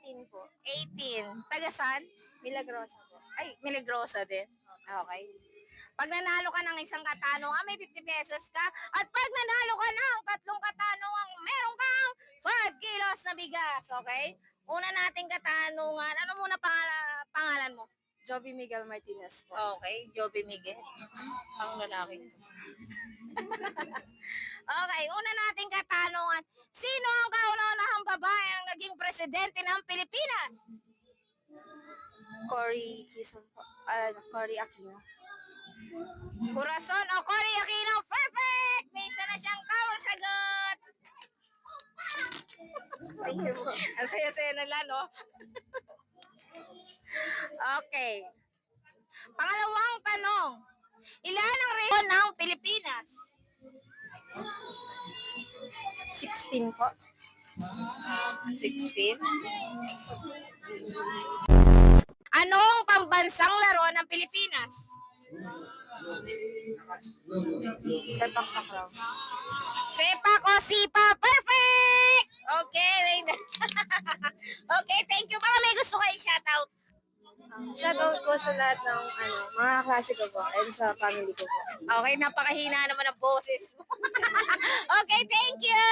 18 po. 18. Taga saan? Milagrosa po. Ay, Milagrosa din. Okay. Pag nanalo ka ng isang katanungan, may 50 pesos ka. At pag nanalo ka ng tatlong katanungan, meron kang 5 kilos na bigas. Okay? Una nating katanungan. Ano muna pangalan mo? Joby Miguel Martinez po. Okay, Joby Miguel. Ang lalaki. Okay, una nating katanungan. Sino ang kauna-unahang babae ang naging presidente ng Pilipinas? Cory Quezon po. Cory Aquino. Corazon o Cory Aquino? Perfect! May isa na siyang tamang sagot. Thank you po. Ang saya-saya nila, no? Okay. Pangalawang tanong. Ilan ang rehiyon ng Pilipinas? 16 po. 16. Anong pambansang laro ng Pilipinas? Sepak takraw. Sepak o sipa? Perfect! Okay. Okay, thank you. Baka may gusto kayo shoutout. Shoutout ko sa lahat ng mga klase ko po and sa family ko po. Okay, napakahina naman ang boses mo. Okay, thank you!